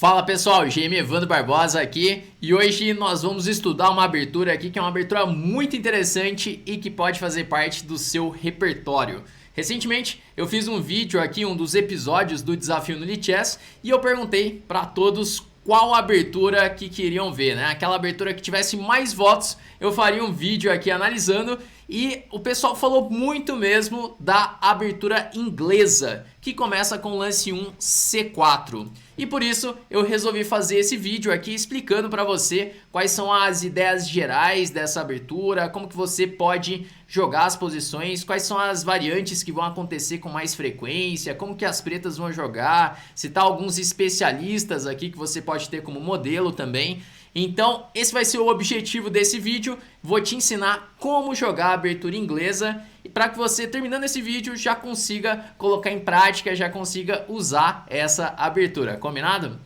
Fala pessoal, GM Evandro Barbosa aqui e hoje nós vamos estudar uma abertura aqui que é uma abertura muito interessante e que pode fazer parte do seu repertório. Recentemente eu fiz um vídeo aqui, um dos episódios do Desafio no Lichess, e eu perguntei para todos qual abertura que queriam ver, né? Aquela abertura que tivesse mais votos, eu faria um vídeo aqui analisando, e o pessoal falou muito mesmo da abertura inglesa, que começa com o lance 1 C4. E por isso eu resolvi fazer esse vídeo aqui explicando para você quais são as ideias gerais dessa abertura, como que você pode jogar as posições, quais são as variantes que vão acontecer com mais frequência, como que as pretas vão jogar, citar alguns especialistas aqui que você pode ter como modelo também. Então esse vai ser o objetivo desse vídeo, vou te ensinar como jogar a abertura inglesa e para que você, terminando esse vídeo, já consiga colocar em prática, já consiga usar essa abertura, combinado?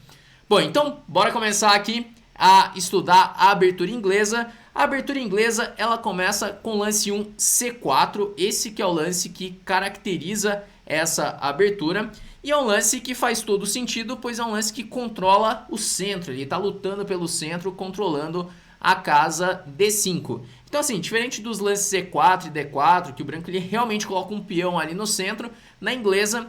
Bom, então bora começar aqui a estudar a abertura inglesa. A abertura inglesa ela começa com o lance 1 C4, esse que é o lance que caracteriza essa abertura. E é um lance que faz todo sentido, pois é um lance que controla o centro. Ele está lutando pelo centro, controlando a casa D5. Então assim, diferente dos lances C4 e D4, que o branco ele realmente coloca um peão ali no centro, na inglesa,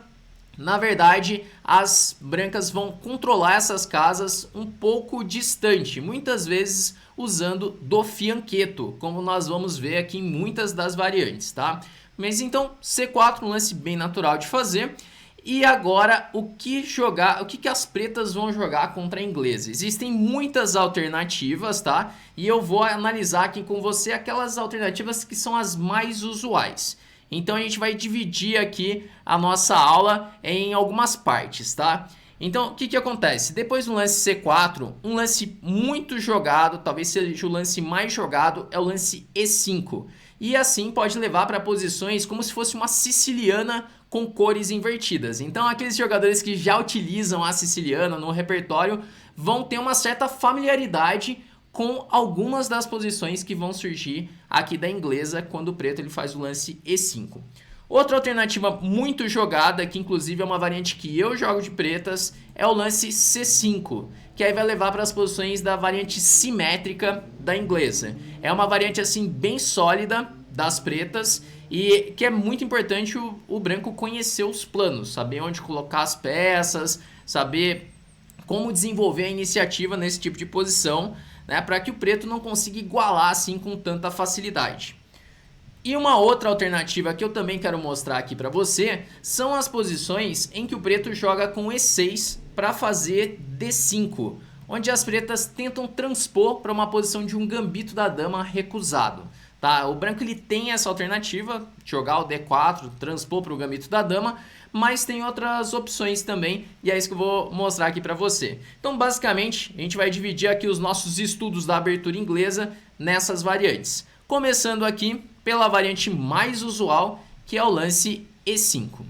na verdade, as brancas vão controlar essas casas um pouco distante, muitas vezes usando do fianchetto, como nós vamos ver aqui em muitas das variantes, tá? Mas então, C4 um lance bem natural de fazer. E agora, o que as pretas vão jogar contra a inglesa? Existem muitas alternativas, tá? E eu vou analisar aqui com você aquelas alternativas que são as mais usuais. Então a gente vai dividir aqui a nossa aula em algumas partes, tá? Então o que acontece? Depois do lance C4, um lance muito jogado, talvez seja o lance mais jogado, é o lance E5. E assim pode levar para posições como se fosse uma siciliana com cores invertidas. Então aqueles jogadores que já utilizam a siciliana no repertório vão ter uma certa familiaridade com algumas das posições que vão surgir aqui da inglesa quando o preto ele faz o lance E5. Outra alternativa muito jogada, que inclusive é uma variante que eu jogo de pretas, é o lance C5, que aí vai levar para as posições da variante simétrica da inglesa. É uma variante assim bem sólida das pretas e que é muito importante o branco conhecer os planos, saber onde colocar as peças, saber como desenvolver a iniciativa nesse tipo de posição, né, para que o preto não consiga igualar assim com tanta facilidade. E uma outra alternativa que eu também quero mostrar aqui para você são as posições em que o preto joga com E6 para fazer D5, onde as pretas tentam transpor para uma posição de um gambito da dama recusado. Tá? O branco ele tem essa alternativa, jogar o D4, transpor para o gambito da dama, mas tem outras opções também, e é isso que eu vou mostrar aqui para você. Então, basicamente, a gente vai dividir aqui os nossos estudos da abertura inglesa nessas variantes. Começando aqui pela variante mais usual, que é o lance E5.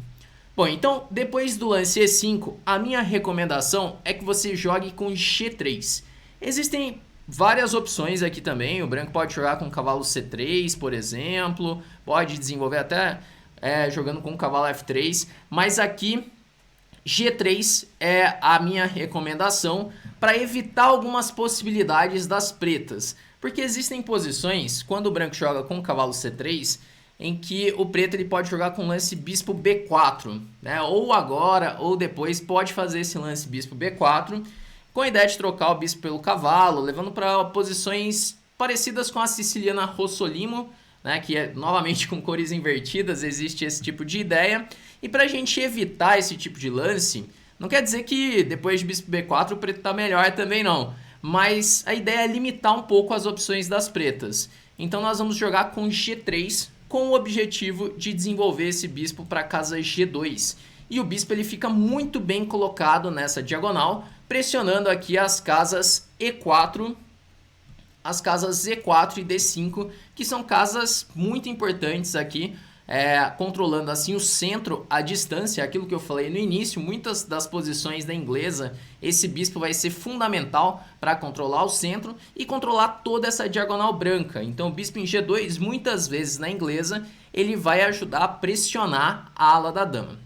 Bom, então, depois do lance E5, a minha recomendação é que você jogue com G3. Existem várias opções aqui também, o branco pode jogar com cavalo C3, por exemplo, pode desenvolver até jogando com o cavalo F3, mas aqui G3 é a minha recomendação para evitar algumas possibilidades das pretas, porque existem posições, quando o branco joga com o cavalo C3, em que o preto ele pode jogar com o lance bispo B4, né? Ou agora ou depois pode fazer esse lance bispo B4, com a ideia de trocar o bispo pelo cavalo, levando para posições parecidas com a siciliana Rossolimo, né, que é novamente com cores invertidas, existe esse tipo de ideia. E para a gente evitar esse tipo de lance, não quer dizer que depois de bispo B4 o preto está melhor também não, mas a ideia é limitar um pouco as opções das pretas. Então nós vamos jogar com G3 com o objetivo de desenvolver esse bispo para a casa G2. E o bispo ele fica muito bem colocado nessa diagonal, pressionando aqui as casas E4, as casas E4 e D5, que são casas muito importantes aqui, controlando assim o centro à distância, aquilo que eu falei no início, muitas das posições da inglesa, esse bispo vai ser fundamental para controlar o centro e controlar toda essa diagonal branca. Então o bispo em G2, muitas vezes na inglesa, ele vai ajudar a pressionar a ala da dama.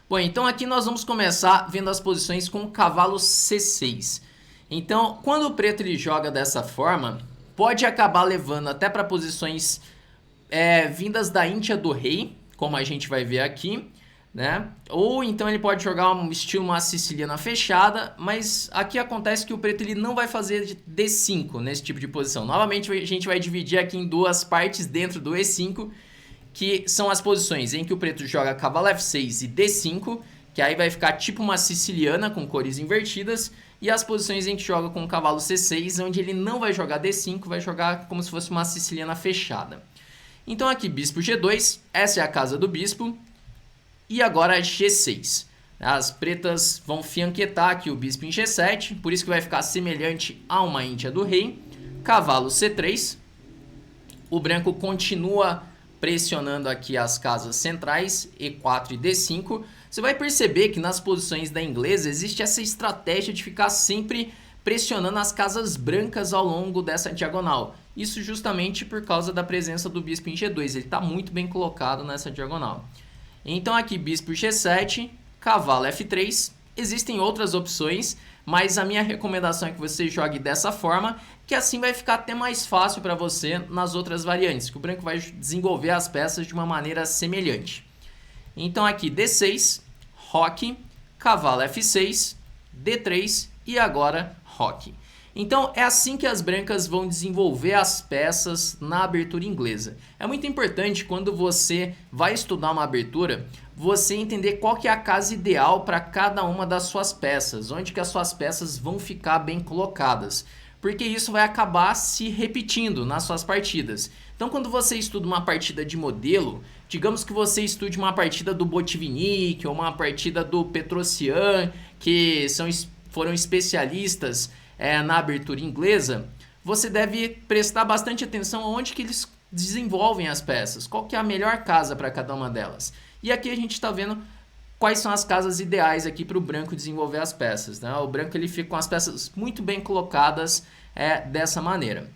Bom, então aqui nós vamos começar vendo as posições com o cavalo C6. Então, quando o preto ele joga dessa forma, pode acabar levando até para posições vindas da íntia do rei, como a gente vai ver aqui, né? Ou então ele pode jogar um estilo uma siciliana fechada, mas aqui acontece que o preto ele não vai fazer D5 nesse tipo de posição. Novamente a gente vai dividir aqui em duas partes dentro do E5, que são as posições em que o preto joga cavalo F6 e D5, que aí vai ficar tipo uma siciliana com cores invertidas, e as posições em que joga com o cavalo C6, onde ele não vai jogar D5, vai jogar como se fosse uma siciliana fechada. Então aqui bispo G2, essa é a casa do bispo, e agora G6. As pretas vão fianquetar aqui o bispo em G7, por isso que vai ficar semelhante a uma índia do rei. Cavalo C3, o branco continua pressionando aqui as casas centrais, E4 e D5. Você vai perceber que nas posições da inglesa existe essa estratégia de ficar sempre pressionando as casas brancas ao longo dessa diagonal. Isso justamente por causa da presença do bispo em G2, ele está muito bem colocado nessa diagonal. Então aqui bispo G7, cavalo F3, existem outras opções, mas a minha recomendação é que você jogue dessa forma, que assim vai ficar até mais fácil para você nas outras variantes, que o branco vai desenvolver as peças de uma maneira semelhante. Então aqui D6, roque, cavalo F6, D3 e agora roque. Então é assim que as brancas vão desenvolver as peças na abertura inglesa. É muito importante quando você vai estudar uma abertura, você entender qual que é a casa ideal para cada uma das suas peças, onde que as suas peças vão ficar bem colocadas, porque isso vai acabar se repetindo nas suas partidas. Então quando você estuda uma partida de modelo, digamos que você estude uma partida do Botvinnik ou uma partida do Petrosian, que foram especialistas na abertura inglesa, você deve prestar bastante atenção onde que eles desenvolvem as peças, qual que é a melhor casa para cada uma delas. E aqui a gente está vendo quais são as casas ideais aqui para o branco desenvolver as peças, né? O branco ele fica com as peças muito bem colocadas dessa maneira.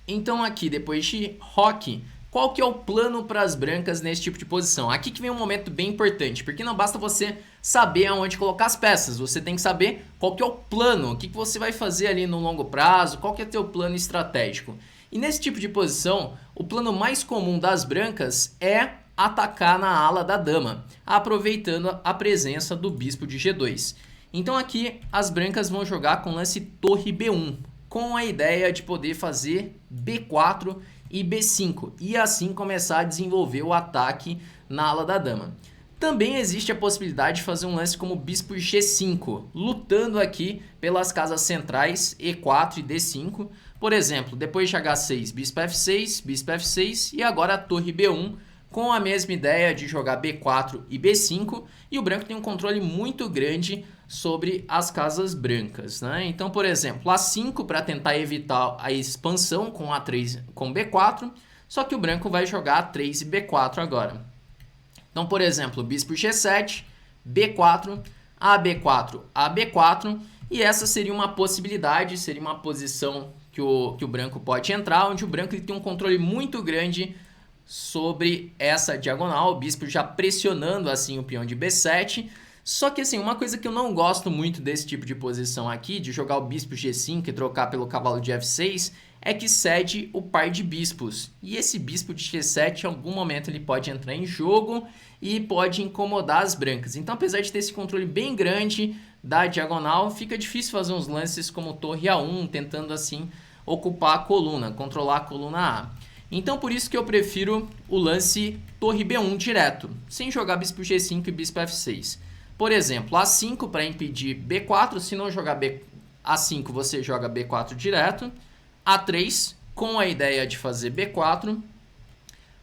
Então aqui, depois de roque, qual que é o plano para as brancas nesse tipo de posição? Aqui que vem um momento bem importante, porque não basta você saber aonde colocar as peças, você tem que saber qual que é o plano, o que você vai fazer ali no longo prazo, qual que é o teu plano estratégico. E nesse tipo de posição, o plano mais comum das brancas é atacar na ala da dama, aproveitando a presença do bispo de G2. Então aqui as brancas vão jogar com lance torre B1, com a ideia de poder fazer B4 e B5, e assim começar a desenvolver o ataque na ala da dama. Também existe a possibilidade de fazer um lance como bispo G5, lutando aqui pelas casas centrais E4 e D5. Por exemplo, depois de H6, bispo F6 e agora a torre B1, com a mesma ideia de jogar B4 e B5, e o branco tem um controle muito grande sobre as casas brancas, né? Então, por exemplo, A5 para tentar evitar a expansão com A3 com B4, só que o branco vai jogar A3 e B4 agora. Então, por exemplo, bispo G7, B4, AB4, AB4, e essa seria uma possibilidade, seria uma posição que o branco pode entrar, onde o branco ele tem um controle muito grande sobre essa diagonal, o bispo já pressionando assim o peão de B7. Só que assim, uma coisa que eu não gosto muito desse tipo de posição aqui, de jogar o bispo G5 e trocar pelo cavalo de F6, é que cede o par de bispos. E esse bispo de G7, em algum momento, ele pode entrar em jogo e pode incomodar as brancas. Então, apesar de ter esse controle bem grande da diagonal, fica difícil fazer uns lances como torre A1, tentando assim ocupar a coluna, controlar a coluna A. Então, por isso que eu prefiro o lance torre B1 direto, sem jogar bispo G5 e bispo F6. Por exemplo, A5 para impedir B4, se não jogar A5 você joga B4 direto, A3 com a ideia de fazer B4,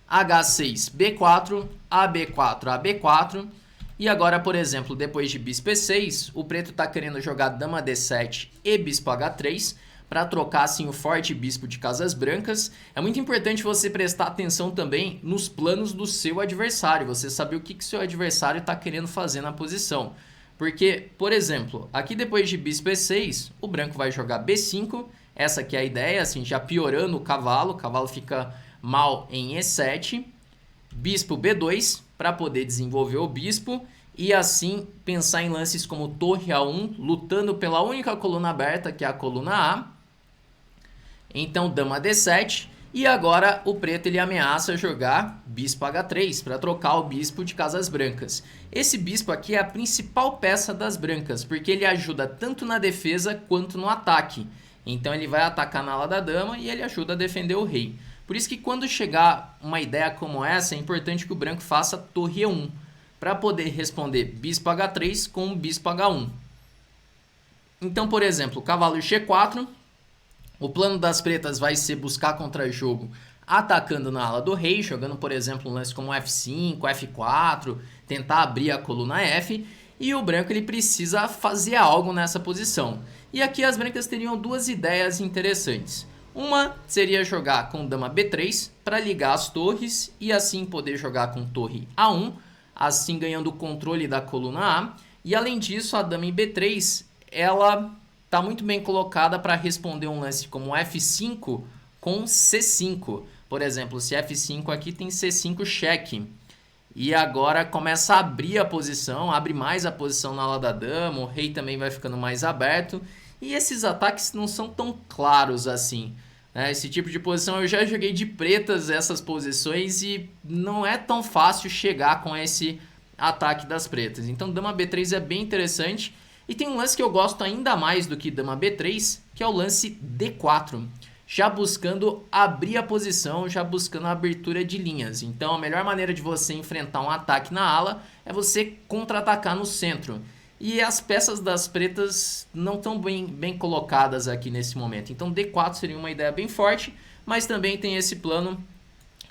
H6, B4, AB4, AB4, e agora, por exemplo, depois de bispo E6, o preto está querendo jogar dama D7 e bispo H3, para trocar assim o forte bispo de casas brancas. É muito importante você prestar atenção também nos planos do seu adversário, você saber o que seu adversário está querendo fazer na posição. Porque, por exemplo, aqui depois de bispo E6, o branco vai jogar B5, essa aqui é a ideia, assim, já piorando o cavalo fica mal em E7, bispo B2 para poder desenvolver o bispo, e assim pensar em lances como torre A1, lutando pela única coluna aberta, que é a coluna A. Então dama D7, e agora o preto ele ameaça jogar bispo H3 para trocar o bispo de casas brancas. Esse bispo aqui é a principal peça das brancas, porque ele ajuda tanto na defesa quanto no ataque. Então ele vai atacar na ala da dama e ele ajuda a defender o rei. Por isso que quando chegar uma ideia como essa, é importante que o branco faça torre E1, para poder responder bispo H3 com bispo H1. Então, por exemplo, cavalo G4, o plano das pretas vai ser buscar contra-jogo atacando na ala do rei, jogando, por exemplo, um lance como F5, F4, tentar abrir a coluna F, e o branco ele precisa fazer algo nessa posição. E aqui as brancas teriam duas ideias interessantes. Uma seria jogar com dama B3 para ligar as torres e assim poder jogar com torre A1, assim ganhando o controle da coluna A. E além disso, a dama em B3, ela está muito bem colocada para responder um lance como F5 com C5. Por exemplo, se F5 aqui tem C5 cheque. E agora começa a abrir a posição, abre mais a posição na ala da dama, o rei também vai ficando mais aberto. E esses ataques não são tão claros assim. Esse tipo de posição eu já joguei de pretas essas posições e não é tão fácil chegar com esse ataque das pretas. Então dama B3 é bem interessante. E tem um lance que eu gosto ainda mais do que dama B3, que é o lance D4. Já buscando abrir a posição, já buscando a abertura de linhas. Então a melhor maneira de você enfrentar um ataque na ala é você contra-atacar no centro. E as peças das pretas não estão bem colocadas aqui nesse momento. Então D4 seria uma ideia bem forte, mas também tem esse plano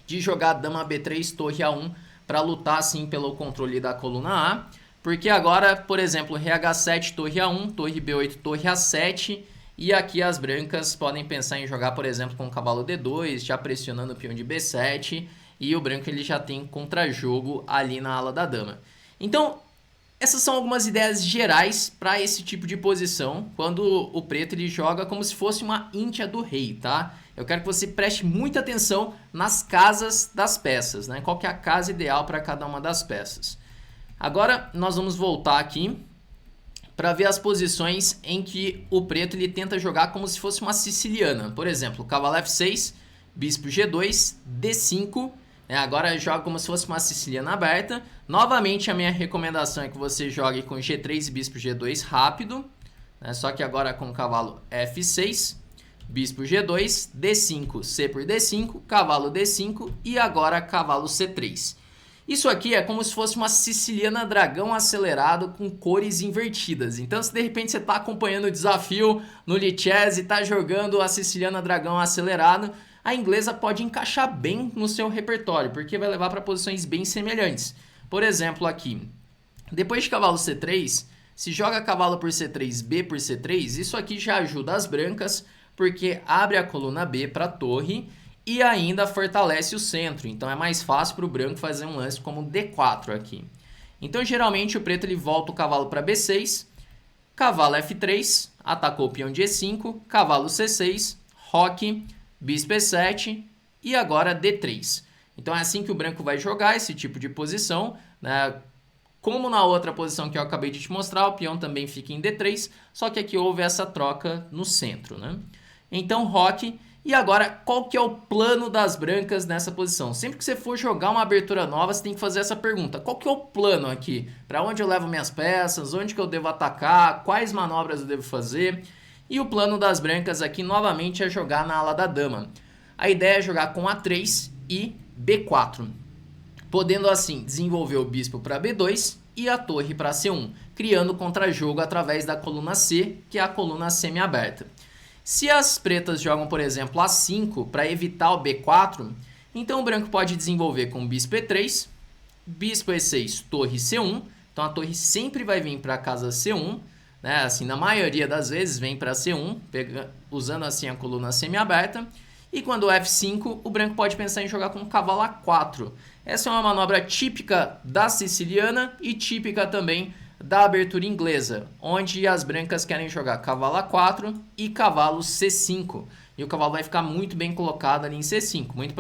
de jogar dama B3, torre A1 para lutar assim pelo controle da coluna A. Porque agora, por exemplo, rei H7, torre A1, torre B8, torre A7. E aqui as brancas podem pensar em jogar, por exemplo, com o cavalo D2, já pressionando o peão de B7. E o branco ele já tem contra-jogo ali na ala da dama. Então, essas são algumas ideias gerais para esse tipo de posição, quando o preto ele joga como se fosse uma íntia do rei, tá? Eu quero que você preste muita atenção nas casas das peças, né? Qual que é a casa ideal para cada uma das peças. Agora nós vamos voltar aqui para ver as posições em que o preto ele tenta jogar como se fosse uma siciliana. Por exemplo, cavalo F6, bispo G2, D5. Agora joga como se fosse uma siciliana aberta. Novamente a minha recomendação é que você jogue com G3 e bispo G2 rápido. Só que agora com cavalo F6, bispo G2, D5, C por D5, cavalo D5 e agora cavalo C3. Isso aqui é como se fosse uma siciliana dragão acelerado com cores invertidas. Então se de repente você está acompanhando o desafio no Lichess e está jogando a siciliana dragão acelerado, a inglesa pode encaixar bem no seu repertório, porque vai levar para posições bem semelhantes. Por exemplo, aqui, depois de cavalo C3, se joga cavalo por C3, B por C3, isso aqui já ajuda as brancas, porque abre a coluna B para a torre e ainda fortalece o centro. Então é mais fácil para o branco fazer um lance como D4 aqui. Então geralmente o preto ele volta o cavalo para B6, cavalo F3, atacou o peão de E5, cavalo C6, roque, bispo E7 e agora D3. Então é assim que o branco vai jogar esse tipo de posição, né? Como na outra posição que eu acabei de te mostrar, o peão também fica em D3, só que aqui houve essa troca no centro, né? Então roque. E agora, qual que é o plano das brancas nessa posição? Sempre que você for jogar uma abertura nova, você tem que fazer essa pergunta. Qual que é o plano aqui? Para onde eu levo minhas peças? Onde que eu devo atacar? Quais manobras eu devo fazer? E o plano das brancas aqui, novamente, é jogar na ala da dama. A ideia é jogar com A3 e B4, podendo assim desenvolver o bispo para B2 e a torre para C1, criando contra-jogo através da coluna C, que é a coluna semi-aberta. Se as pretas jogam, por exemplo, A5 para evitar o B4, então o branco pode desenvolver com bispo E3, bispo E6, torre C1. Então a torre sempre vai vir para a casa C1, né? Assim, na maioria das vezes vem para C1, usando assim a coluna semi-aberta. E quando F5, o branco pode pensar em jogar com cavalo A4. Essa é uma manobra típica da siciliana e típica também da abertura inglesa, onde as brancas querem jogar cavalo A4 e cavalo C5. E o cavalo vai ficar muito bem colocado ali em C5. Muito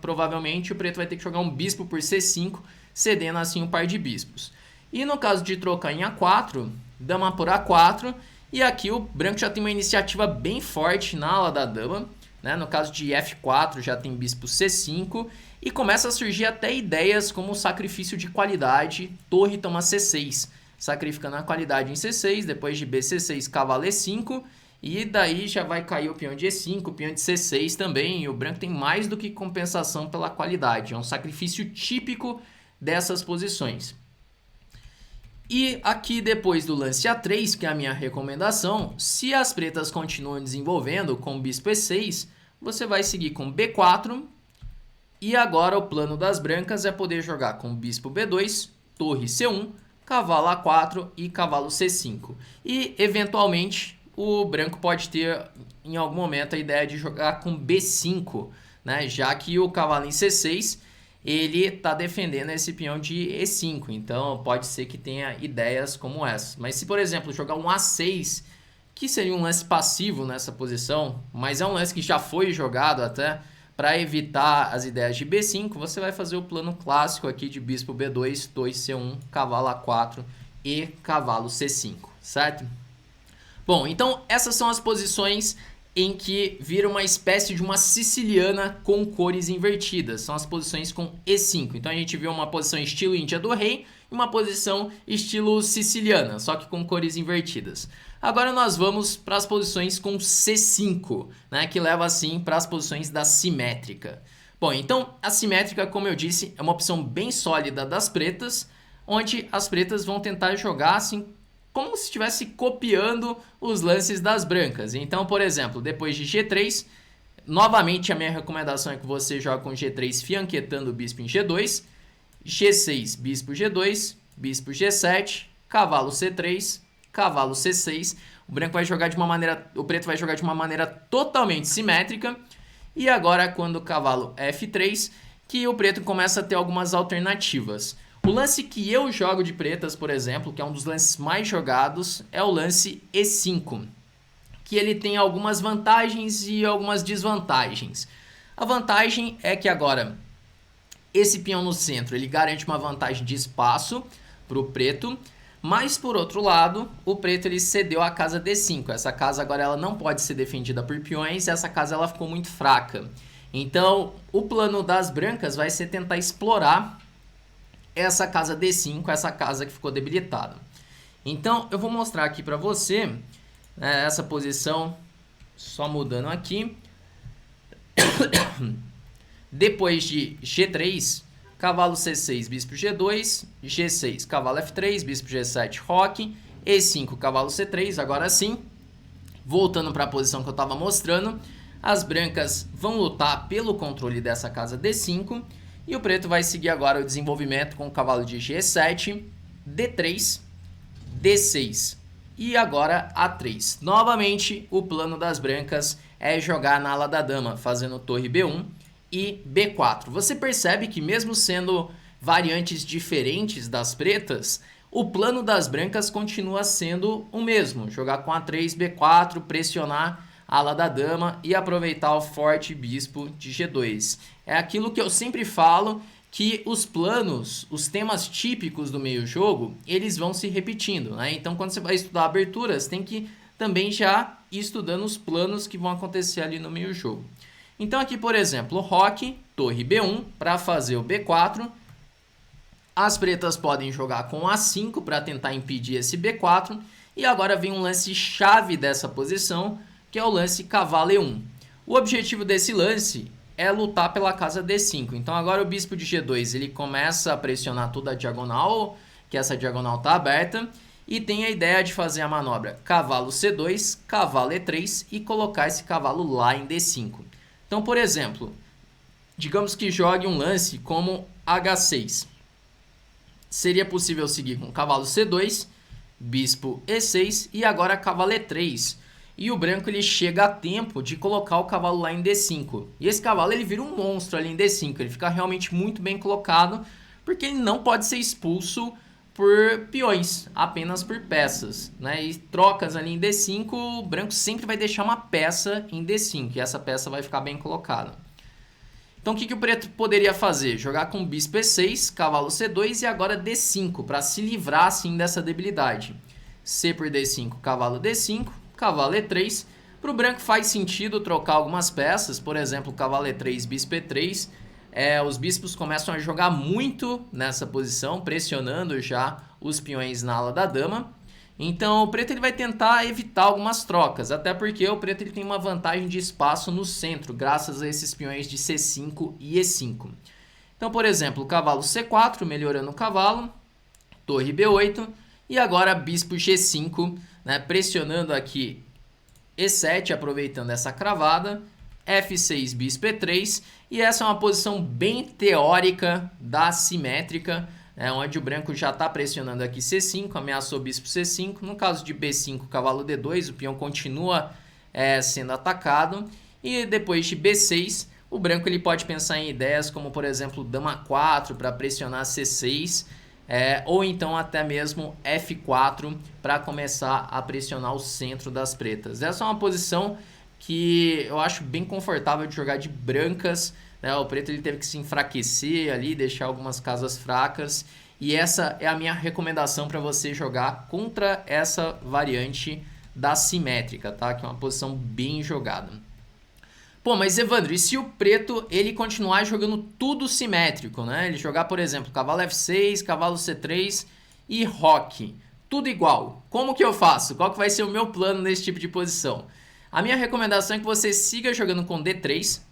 provavelmente o preto vai ter que jogar um bispo por C5, cedendo assim um par de bispos. E no caso de trocar em A4, dama por A4, e aqui o branco já tem uma iniciativa bem forte na ala da dama, né? No caso de F4 já tem bispo C5, e começa a surgir até ideias como sacrifício de qualidade, torre toma C6, sacrificando a qualidade em C6, depois de BC6, cavalo E5, e daí já vai cair o peão de E5, o peão de C6 também, e o branco tem mais do que compensação pela qualidade, é um sacrifício típico dessas posições. E aqui depois do lance A3, que é a minha recomendação, se as pretas continuam desenvolvendo com bispo E6, você vai seguir com B4, e agora o plano das brancas é poder jogar com bispo B2, torre C1, cavalo A4 e cavalo C5. E eventualmente o branco pode ter em algum momento a ideia de jogar com B5, né? Já que o cavalo em C6 ele está defendendo esse peão de E5, então pode ser que tenha ideias como essa. Mas se, por exemplo, jogar um A6, que seria um lance passivo nessa posição, mas é um lance que já foi jogado até, para evitar as ideias de B5, você vai fazer o plano clássico aqui de bispo B2, torre C1, cavalo A4 e cavalo C5, certo? Bom, então essas são as posições em que vira uma espécie de uma siciliana com cores invertidas. São as posições com E5. Então a gente viu uma posição estilo Índia do Rei e uma posição estilo siciliana, só que com cores invertidas. Agora nós vamos para as posições com C5, né, que leva assim para as posições da simétrica. Bom, então a simétrica, como eu disse, é uma opção bem sólida das pretas, onde as pretas vão tentar jogar assim como se estivesse copiando os lances das brancas. Então, por exemplo, depois de G3, novamente a minha recomendação é que você jogue com G3 fianquetando o bispo em G2, G6, bispo G2, bispo G7, cavalo C3, cavalo C6. O branco vai jogar de uma maneira, o preto vai jogar de uma maneira totalmente simétrica. E agora, quando o cavalo F3, que o preto começa a ter algumas alternativas. O lance que eu jogo de pretas, por exemplo, que é um dos lances mais jogados, é o lance E5, que ele tem algumas vantagens e algumas desvantagens. A vantagem é que agora esse peão no centro ele garante uma vantagem de espaço para o preto, mas por outro lado, o preto ele cedeu a casa D5. Essa casa agora ela não pode ser defendida por peões, essa casa ela ficou muito fraca. Então, o plano das brancas vai ser tentar explorar essa casa D5, essa casa que ficou debilitada. Então, eu vou mostrar aqui para você, né, essa posição, só mudando aqui. Depois de G3, cavalo C6, bispo G2, G6, cavalo F3, bispo G7, roque, E5, cavalo C3. Agora sim, voltando para a posição que eu estava mostrando, as brancas vão lutar pelo controle dessa casa D5, e o preto vai seguir agora o desenvolvimento com o cavalo de G7, D3, D6 e agora A3. Novamente, o plano das brancas é jogar na ala da dama, fazendo torre B1 e B4. Você percebe que mesmo sendo variantes diferentes das pretas, o plano das brancas continua sendo o mesmo. Jogar com A3, B4, pressionar a ala da dama e aproveitar o forte bispo de G2. É aquilo que eu sempre falo, que os planos, os temas típicos do meio-jogo, eles vão se repetindo, né? Então, quando você vai estudar aberturas, tem que também já ir estudando os planos que vão acontecer ali no meio-jogo. Então, aqui, por exemplo, roque, torre B1 para fazer o B4. As pretas podem jogar com A5 para tentar impedir esse B4. E agora vem um lance chave dessa posição, que é o lance cavalo E1. O objetivo desse lance é lutar pela casa D5. Então agora o bispo de G2 ele começa a pressionar toda a diagonal, que essa diagonal está aberta, e tem a ideia de fazer a manobra cavalo C2, cavalo E3 e colocar esse cavalo lá em D5. Então, por exemplo, digamos que jogue um lance como H6. Seria possível seguir com cavalo C2, bispo E6 e agora cavalo E3. E o branco ele chega a tempo de colocar o cavalo lá em D5. E esse cavalo ele vira um monstro ali em D5. Ele fica realmente muito bem colocado, porque ele não pode ser expulso por peões, apenas por peças, né? E trocas ali em D5, o branco sempre vai deixar uma peça em D5. E essa peça vai ficar bem colocada. Então o que o preto poderia fazer? Jogar com bispo E6, cavalo C2 e agora D5, para se livrar assim dessa debilidade. C por D5, cavalo D5, cavalo E3. Para o branco faz sentido trocar algumas peças, por exemplo, cavalo E3, bispo E3. Os bispos começam a jogar muito nessa posição, pressionando já os peões na ala da dama. Então o preto ele vai tentar evitar algumas trocas, até porque o preto ele tem uma vantagem de espaço no centro, graças a esses peões de C5 e E5. Então, por exemplo, cavalo C4, melhorando o cavalo, torre B8 e agora bispo G5, né, pressionando aqui E7, aproveitando essa cravada, F6, bispo E3, e essa é uma posição bem teórica da simétrica, onde o branco já está pressionando aqui C5, ameaçou o bispo C5. No caso de B5, cavalo D2, o peão continua sendo atacado. E depois de B6, o branco ele pode pensar em ideias como, por exemplo, dama 4 para pressionar C6, ou então até mesmo F4 para começar a pressionar o centro das pretas. Essa é uma posição que eu acho bem confortável de jogar de brancas. O preto ele teve que se enfraquecer ali, deixar algumas casas fracas. E essa é a minha recomendação para você jogar contra essa variante da simétrica, tá? Que é uma posição bem jogada. Pô, mas Evandro, e se o preto ele continuar jogando tudo simétrico, né? Ele jogar, por exemplo, cavalo F6, cavalo C3 e roque, tudo igual. Como que eu faço? Qual que vai ser o meu plano nesse tipo de posição? A minha recomendação é que você siga jogando com D3.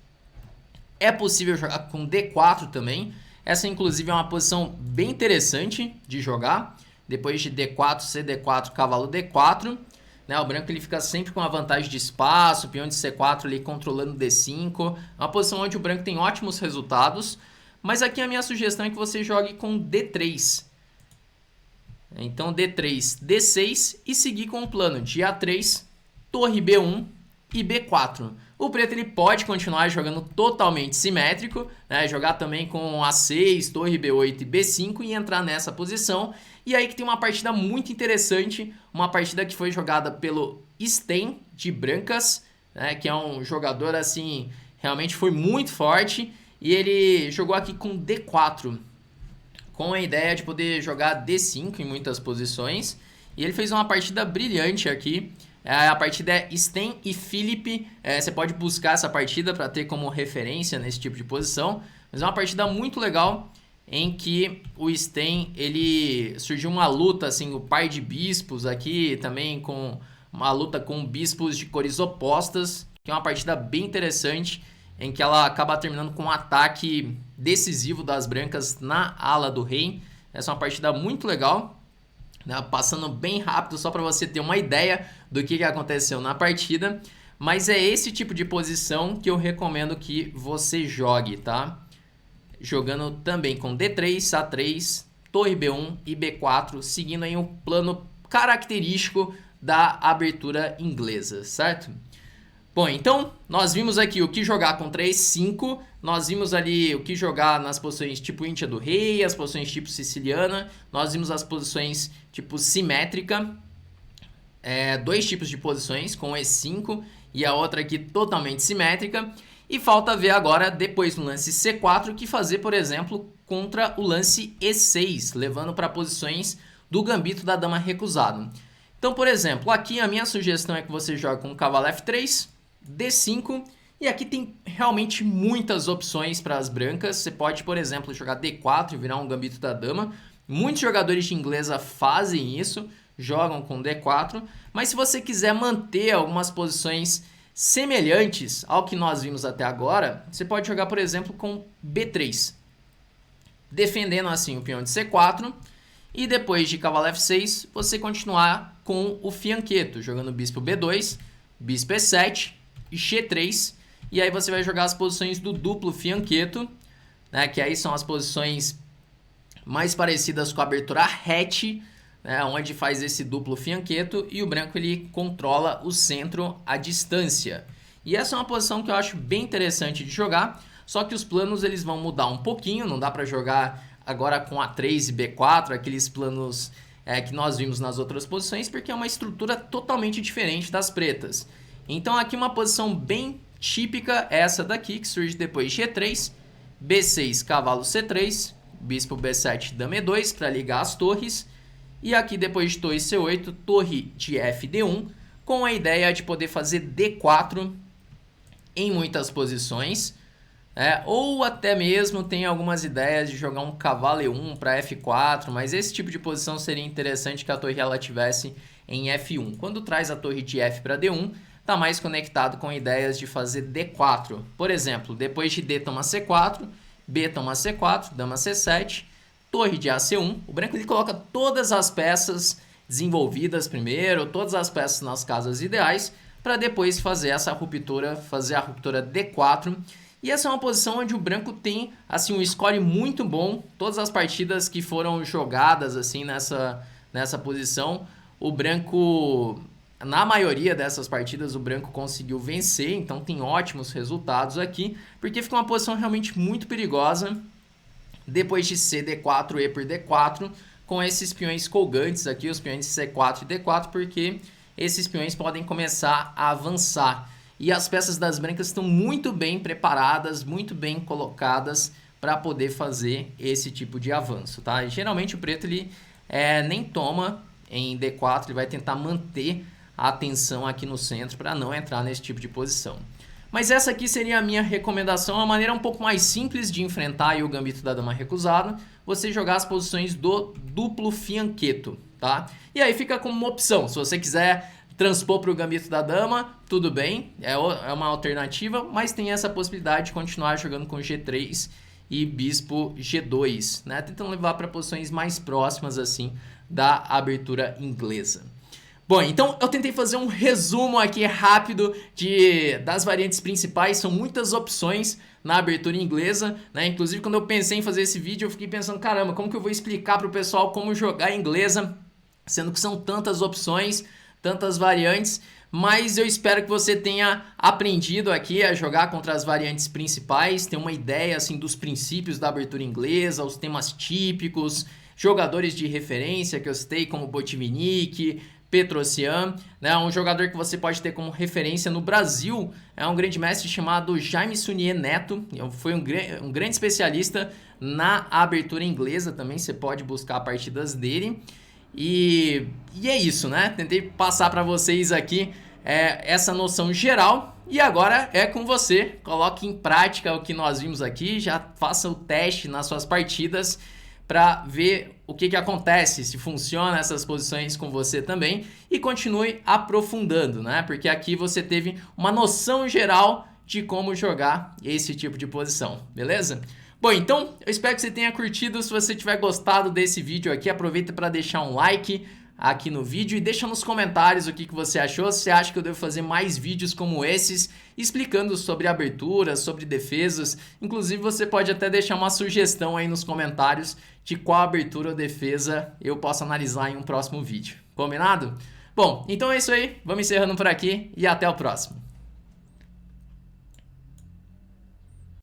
É possível jogar com D4 também. Essa, inclusive, é uma posição bem interessante de jogar. Depois de D4, CD4, cavalo D4. O branco ele fica sempre com a vantagem de espaço. O peão de C4 ali controlando D5. É uma posição onde o branco tem ótimos resultados. Mas aqui a minha sugestão é que você jogue com D3. Então, D3, D6 e seguir com o plano de A3, torre B1 e B4. O preto ele pode continuar jogando totalmente simétrico, né? Jogar também com A6, torre B8 e B5 e entrar nessa posição. E aí que tem uma partida muito interessante, uma partida que foi jogada pelo Sten de brancas, né? Que é um jogador assim, realmente foi muito forte. E ele jogou aqui com D4, com a ideia de poder jogar D5 em muitas posições. E ele fez uma partida brilhante aqui. A partida é Sten e Philipp. Você pode buscar essa partida para ter como referência nesse tipo de posição. Mas é uma partida muito legal em que o Sten, ele surgiu uma luta, assim, o par de bispos aqui, também com uma luta com bispos de cores opostas, que é uma partida bem interessante, em que ela acaba terminando com um ataque decisivo das brancas na ala do rei. Essa é uma partida muito legal. Passando bem rápido só para você ter uma ideia do que aconteceu na partida, mas é esse tipo de posição que eu recomendo que você jogue, tá? Jogando também com D3, A3, torre B1 e B4, seguindo aí um plano característico da abertura inglesa, certo? Bom, então nós vimos aqui o que jogar contra E5, nós vimos ali o que jogar nas posições tipo Índia do Rei, as posições tipo Siciliana, nós vimos as posições tipo simétrica, dois tipos de posições, com E5 e a outra aqui totalmente simétrica. E falta ver agora, depois do lance C4, o que fazer, por exemplo, contra o lance E6, levando para posições do gambito da dama recusado. Então, por exemplo, aqui a minha sugestão é que você jogue com o cavalo F3, D5, e aqui tem realmente muitas opções para as brancas. Você pode, por exemplo, jogar D4 e virar um gambito da dama. Muitos jogadores de inglesa fazem isso, jogam com D4, mas se você quiser manter algumas posições semelhantes ao que nós vimos até agora, você pode jogar, por exemplo, com B3, defendendo assim o peão de C4, e depois de cavalo F6, você continuar com o fianqueto, jogando bispo B2, bispo E7 e G3, e aí você vai jogar as posições do duplo fianqueto, né, que aí são as posições mais parecidas com a abertura hatch, né, onde faz esse duplo fianqueto e o branco ele controla o centro à distância. E essa é uma posição que eu acho bem interessante de jogar, só que os planos eles vão mudar um pouquinho, não dá para jogar agora com A3 e B4, aqueles planos que nós vimos nas outras posições, porque é uma estrutura totalmente diferente das pretas. Então aqui uma posição bem típica é essa daqui, que surge depois de G3, B6, cavalo C3, bispo B7, dama E2 para ligar as torres. E aqui depois de torre C8, torre de FD1, com a ideia de poder fazer D4 em muitas posições. Ou até mesmo tem algumas ideias de jogar um cavalo E1 para F4, mas esse tipo de posição seria interessante que a torre ela tivesse em F1. Quando traz a torre de F para D1, está mais conectado com ideias de fazer D4. Por exemplo, depois de D toma C4, B toma C4, dama C7, torre de AC1. O branco ele coloca todas as peças desenvolvidas primeiro, todas as peças nas casas ideais, para depois fazer essa ruptura, fazer a ruptura D4. E essa é uma posição onde o branco tem assim um score muito bom. Todas as partidas que foram jogadas assim nessa posição, o branco, na maioria dessas partidas, o branco conseguiu vencer. Então tem ótimos resultados aqui, porque fica uma posição realmente muito perigosa. Depois de CD4, E por D4, com esses peões colgantes aqui, os peões de C4 e D4, porque esses peões podem começar a avançar. E as peças das brancas estão muito bem preparadas, muito bem colocadas para poder fazer esse tipo de avanço, tá? E geralmente o preto ele nem toma em D4, ele vai tentar manter a atenção aqui no centro para não entrar nesse tipo de posição. Mas essa aqui seria a minha recomendação, uma maneira um pouco mais simples de enfrentar aí o gambito da dama recusada, você jogar as posições do duplo fianchetto, tá? E aí fica como uma opção, se você quiser transpor para o gambito da dama, tudo bem, é uma alternativa, mas tem essa possibilidade de continuar jogando com G3 e bispo G2, né? Tentando levar para posições mais próximas assim da abertura inglesa. Bom, então eu tentei fazer um resumo aqui rápido das variantes principais, são muitas opções na abertura inglesa, né? Inclusive quando eu pensei em fazer esse vídeo eu fiquei pensando, caramba, como que eu vou explicar para o pessoal como jogar inglesa, sendo que são tantas opções, tantas variantes, mas eu espero que você tenha aprendido aqui a jogar contra as variantes principais, ter uma ideia assim dos princípios da abertura inglesa, os temas típicos, jogadores de referência que eu citei como Botvinnik, Petrosian, né? Um jogador que você pode ter como referência no Brasil é um grande mestre chamado Jaime Sunier Neto, foi um grande especialista na abertura inglesa também, você pode buscar partidas dele. E é isso, né? Tentei passar para vocês aqui essa noção geral. E agora é com você. Coloque em prática o que nós vimos aqui. Já faça o teste nas suas partidas para ver o que acontece, se funciona essas posições com você também. E continue aprofundando, né? Porque aqui você teve uma noção geral de como jogar esse tipo de posição, beleza? Bom, então eu espero que você tenha curtido. Se você tiver gostado desse vídeo aqui, aproveita para deixar um like aqui no vídeo e deixa nos comentários o que você achou. Se você acha que eu devo fazer mais vídeos como esses, explicando sobre aberturas, sobre defesas. Inclusive você pode até deixar uma sugestão aí nos comentários de qual abertura ou defesa eu posso analisar em um próximo vídeo. Combinado? Bom, então é isso aí. Vamos encerrando por aqui e até o próximo.